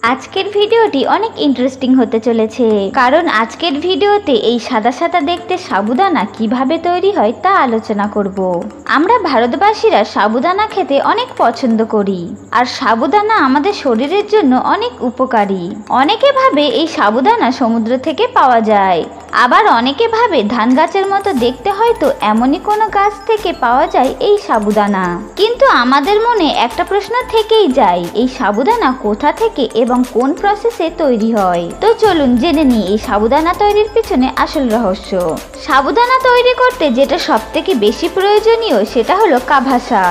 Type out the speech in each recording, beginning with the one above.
আজকের ভিডিওটি অনেক ইন্টারেস্টিং হতে চলেছে, কারণ আজকের ভিডিওতে এই সাদা সাদা দেখতে সাবুদানা কিভাবে তৈরি হয় তা আলোচনা করব। আমরা ভারতবাসীরা সাবুদানা খেতে অনেক পছন্দ করি, আর সাবুদানা আমাদের শরীরের জন্য অনেক উপকারী। অনেকে ভাবে এই সাবুদানা সমুদ্র থেকে পাওয়া যায়, আবার অনেকে ভাবে ধান গাছের মতো দেখতে হয়তো এমনই কোনো গাছ থেকে পাওয়া যায় এই সাবুদানা। কিন্তু আমাদের মনে একটা প্রশ্ন থেকেই যায়, এই সাবুদানা কোথা থেকে এবং কোন প্রসেসে তৈরি হয়। তো চলুন জেনে নিই এই সাবুদানা তৈরির পিছনে আসল রহস্য। সাবুদানা তৈরি করতে যেটা সবথেকে বেশি প্রয়োজনীয় সেটা হলো কাভাসা।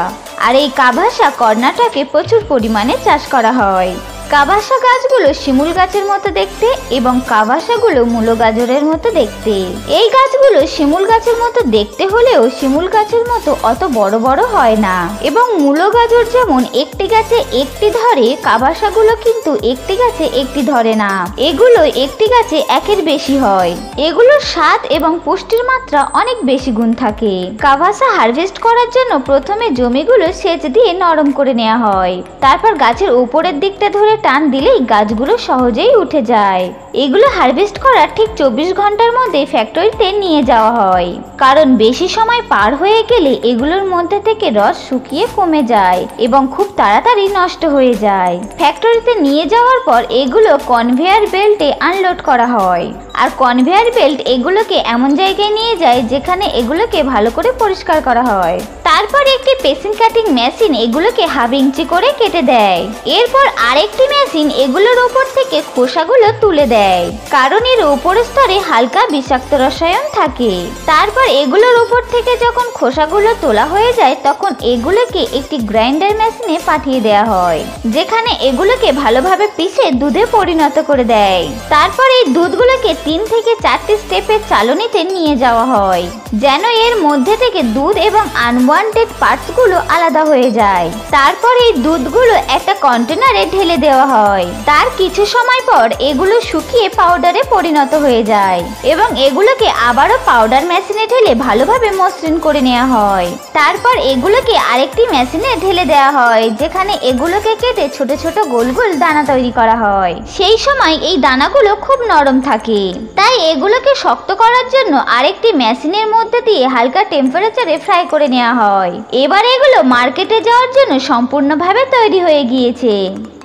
আর এই কাভাসা কর্ণাটকে প্রচুর পরিমাণে চাষ করা হয়। কাভাসা গাছগুলো শিমুল গাছের মতো দেখতে এবং কাভাসাগুলো মূলো গাজরের মতো দেখতে। এই গাছগুলো শিমুল গাছের মতো দেখতে হলেও শিমুল গাছের মতো অত বড় বড় হয় না, এবং মূলো গাজর যেমন একটি গাছে একটি ধরে, কাভাসাগুলো কিন্তু একটি গাছে একটি ধরে না, এগুলো একটি গাছে একের বেশি হয়। এগুলোর স্বাদ এবং পুষ্টির মাত্রা অনেক বেশি গুণ থাকে। কাভাসা হারভেস্ট করার জন্য প্রথমে জমিগুলো সেচ দিয়ে নরম করে নেওয়া হয়, তারপর গাছের উপরের দিকটা ধরে টান দিলেই গাছগুলো সহজেই উঠে যায়। এগুলো হারভেস্ট করার ঠিক 24 ঘন্টার মধ্যে ফ্যাক্টরিতে নিয়ে যাওয়া হয়, কারণ বেশি সময় পার হয়ে গেলে এগুলোর মধ্যে থেকে রস শুকিয়ে কমে যায় এবং খুব তাড়াতাড়ি নষ্ট হয়ে যায়। ফ্যাক্টরিতে নিয়ে যাওয়ার পর এগুলো কনভেয়ার বেল্টে আনলোড করা হয়, আর কনভেয়ার বেল্ট এগুলোকে এমন জায়গায় নিয়ে যায় যেখানে এগুলোকে ভালো করে পরিষ্কার করা হয়। তারপর একটি পেসিং কাটিং মেশিন এগুলোকে হাফ ইঞ্চি করে কেটে দেয়। এরপর আরেকটি মেশিন এগুলোর উপর থেকে খোসাগুলো তুলে দেয়, কারণ এর উপর স্তরে হালকা বিষাক্ত রসায়ন থাকে। তারপর এগুলোর উপর থেকে যখন খোসাগুলো তোলা হয়ে যায় তখন এগুলোকে একটি গ্রাইন্ডার মেশিনে পাঠিয়ে দেওয়া হয়, যেখানে এগুলোকে ভালোভাবে পিষে দুধে পরিণত করে দেয়। তারপর এই দুধগুলোকে 3 থেকে 4টি স্টেপের চালনিতে নিয়ে যাওয়া হয়, যেন এর মধ্যে থেকে দুধ এবং আনওয়ান্টেড পার্টসগুলো আলাদা হয়ে যায়। তারপর এই দুধগুলো একটা কন্টেনারে ঢেলে দেওয়া হয়। তার কিছু সময় পর এগুলো শুকিয়ে পাউডারে পরিণত হয়ে যায়, এবং এগুলোকে আবারও পাউডার মেশিনে ঢেলে ভালোভাবে মসৃণ করে নেওয়া হয়। তারপর এগুলোকে আরেকটি মেশিনে ঢেলে দেওয়া হয়, যেখানে এগুলোকে কেটে ছোট ছোট গোল গোল দানা তৈরি করা হয়। সেই সময় এই দানাগুলো খুব নরম থাকে, তাই এগুলোকে শক্ত করার জন্য আরেকটি মেশিনের মধ্যে দিয়ে হালকা টেম্পারেচারে ফ্রাই করে নেওয়া হয়। এবার এগুলো মার্কেটে যাওয়ার জন্য সম্পূর্ণভাবে তৈরি হয়ে গিয়েছে।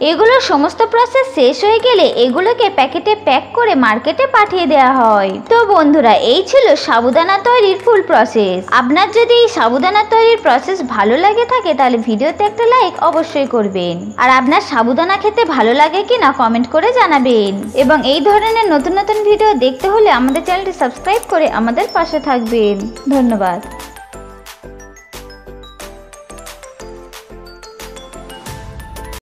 এগুলোর সমস্ত প্রসেস শেষ হয়ে গেলে এগুলোকে প্যাকেটে প্যাক করে মার্কেটে পাঠিয়ে দেওয়া হয়। তো বন্ধুরা, এই ছিল সাবুদানা তৈরির ফুল প্রসেস। আপনার যদি এই সাবুদানা তৈরির প্রসেস ভালো লাগে থাকে তাহলে ভিডিওতে একটা লাইক অবশ্যই করবেন, আর আপনার সাবুদানা খেতে ভালো লাগে কিনা কমেন্ট করে জানাবেন। এবং এই ধরনের নতুন নতুন ভিডিও দেখতে হলে আমাদের চ্যানেলটি সাবস্ক্রাইব করে আমাদের পাশে থাকবেন। ধন্যবাদ।